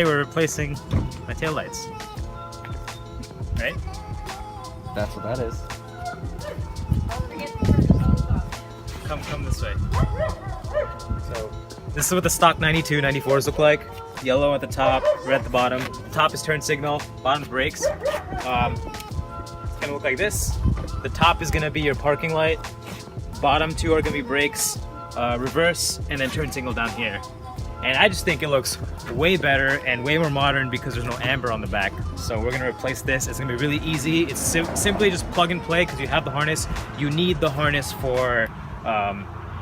today we're replacing my taillights. Right? That's what that is. Come this way. So this is what the stock 92, 94s look like. Yellow at the top, red at the bottom. The top is turn signal, bottom's brakes. It's gonna look like this. The top is gonna be your parking light. Bottom two are gonna be brakes, reverse, and then turn signal down here. And I just think it looks way better and way more modern because there's no amber on the back. So we're gonna replace this. It's gonna be really easy. It's simply just plug and play because you have the harness. You need the harness for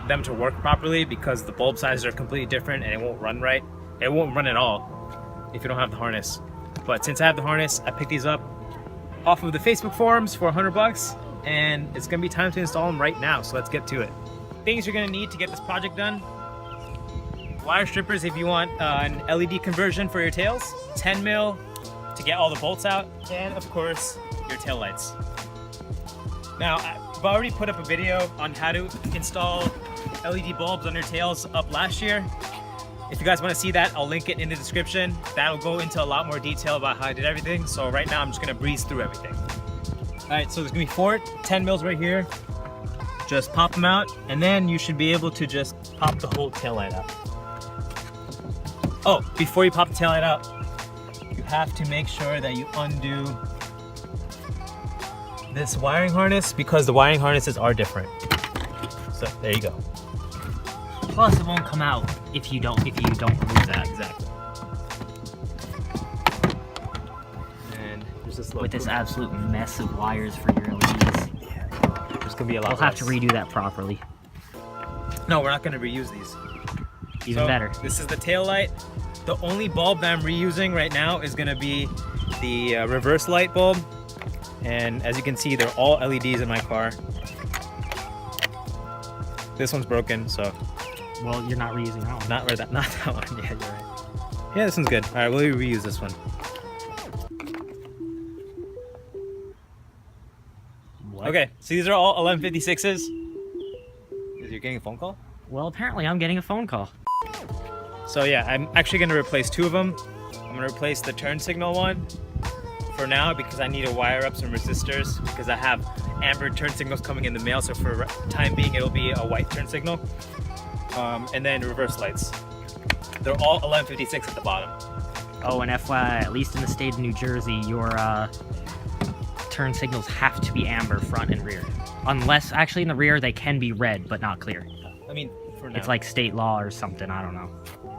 them to work properly because the bulb sizes are completely different and it won't run right. It won't run at all if you don't have the harness. But since I have the harness, I picked these up off of the Facebook forums for 100 bucks, and it's gonna be time to install them right now. So let's get to it. Things you're gonna need to get this project done: wire strippers if you want an LED conversion for your tails, 10 mil to get all the bolts out, and of course your tail lights. Now I've already put up a video on how to install LED bulbs on your tails up last year. If you guys want to see that, I'll link it in the description. That'll go into a lot more detail about how I did everything. So right now I'm just gonna breeze through everything. All right, so there's gonna be 4 10 mils right here. Just pop them out, and then you should be able to just pop the whole tail light out. Oh, before you pop the tail light out, you have to make sure that you undo this wiring harness because the wiring harnesses are different. So there you go. Plus, it won't come out if you don't remove that. Exactly. And there's this little With this absolute mess of wires for your LEDs. Yeah, there's gonna be a lot. We'll have to redo that properly. No, we're not gonna reuse these. Even better. This is the tail light. The only bulb that I'm reusing right now is gonna be the reverse light bulb. And as you can see, they're all LEDs in my car. This one's broken, so. Well, you're not reusing that one. Not that one. Yeah, you're right. Yeah, this one's good. All right, we'll reuse this one. What? Okay, so these are all 1156s. You're getting a phone call? Well, apparently I'm getting a phone call. So yeah, I'm actually gonna replace 2 of them. I'm gonna replace the turn signal one for now because I need to wire up some resistors because I have amber turn signals coming in the mail. So for time being, it'll be a white turn signal. And then reverse lights. They're all 1156 at the bottom. Oh, and FYI, at least in the state of New Jersey, your turn signals have to be amber front and rear. Unless, actually in the rear, they can be red, but not clear. I mean, for now. It's like state law or something, I don't know.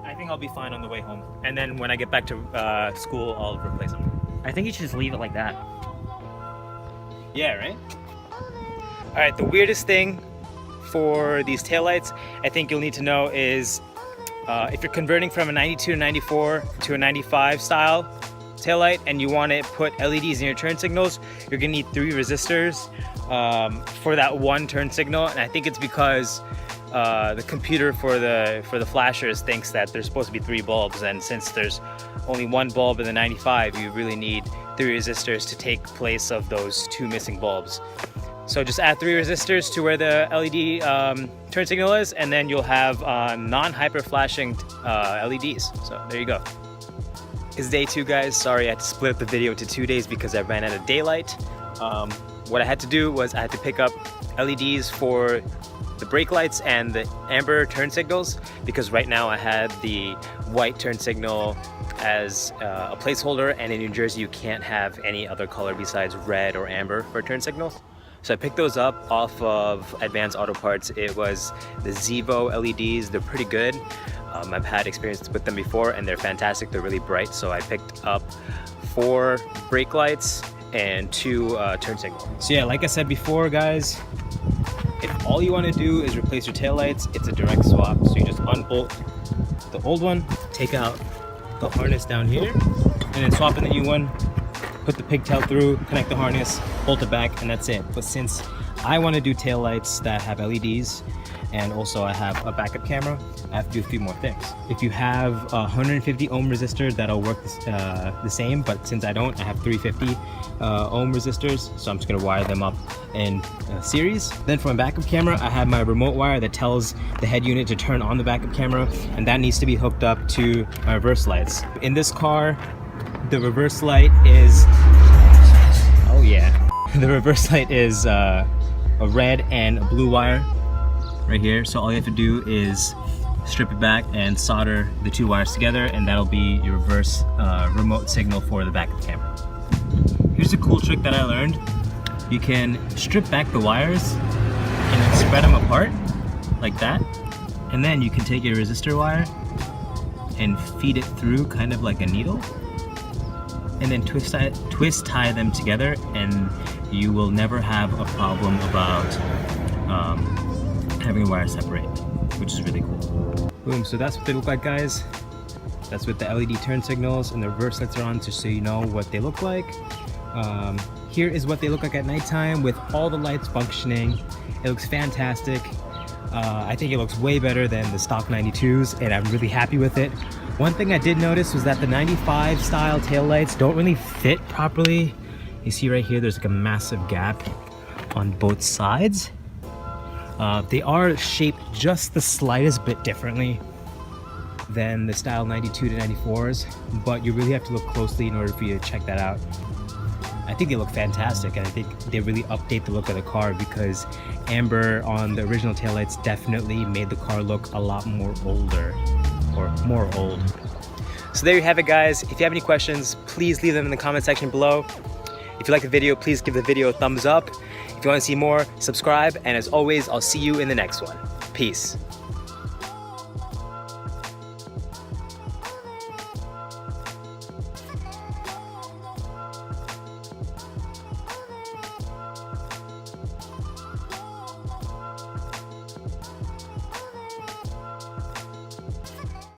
I think I'll be fine on the way home. And then when I get back to school, I'll replace them. I think you should just leave it like that. Yeah, right? All right, the weirdest thing for these taillights, I think you'll need to know is if you're converting from a 92 to 94 to a 95 style taillight and you want to put LEDs in your turn signals, you're gonna need 3 resistors for that one turn signal. And I think it's because the computer for the flashers thinks that there's supposed to be 3 bulbs, and since there's only 1 bulb in the 95, you really need 3 resistors to take place of those 2 missing bulbs. So just add 3 resistors to where the LED turn signal is, and then you'll have non-hyper flashing LEDs. So there you go. It's day 2, guys. Sorry, I had to split up the video into 2 days because I ran out of daylight. What I had to do was I had to pick up LEDs for the brake lights and the amber turn signals because right now I had the white turn signal as a placeholder, and in New Jersey you can't have any other color besides red or amber for turn signals. So I picked those up off of Advanced Auto Parts. It was the Zevo LEDs. They're pretty good. I've had experience with them before and they're fantastic. They're really bright. So I picked up 4 brake lights and 2 turn signals. So yeah, like I said before, guys, if all you want to do is replace your taillights, it's a direct swap. So you just unbolt the old one, take out the harness down here, and then swap in the new one. Put the pigtail through, connect the harness, bolt it back, and that's it. But since I want to do taillights that have LEDs, and also I have a backup camera. I have to do a few more things. If you have a 150 ohm resistor, that'll work the same, but since I don't, I have 350 ohm resistors, so I'm just gonna wire them up in series. Then for my backup camera, I have my remote wire that tells the head unit to turn on the backup camera, and that needs to be hooked up to my reverse lights. In this car, the reverse light is, oh yeah, the reverse light is a red and a blue wire right here. So all you have to do is strip it back and solder the two wires together, and that'll be your reverse remote signal for the backup camera. Here's a cool trick that I learned. You can strip back the wires and then spread them apart like that, and then you can take your resistor wire and feed it through kind of like a needle, and then twist tie them together, and you will never have a problem about having a wire separate, which is really cool. Boom, so that's what they look like, guys. That's with the LED turn signals, and the reverse lights are on just so you know what they look like. Here is what they look like at nighttime with all the lights functioning. It looks fantastic. I think it looks way better than the stock 92s, and I'm really happy with it. One thing I did notice was that the 95 style taillights don't really fit properly. You see right here, there's like a massive gap on both sides. They are shaped just the slightest bit differently than the style 92 to 94s, but you really have to look closely in order for you to check that out. I think they look fantastic, and I think they really update the look of the car, because amber on the original taillights definitely made the car look a lot more older, or more old. So there you have it, guys. If you have any questions, please leave them in the comment section below. If you like the video, please give the video a thumbs up. If you want to see more, subscribe, and as always, I'll see you in the next one. Peace.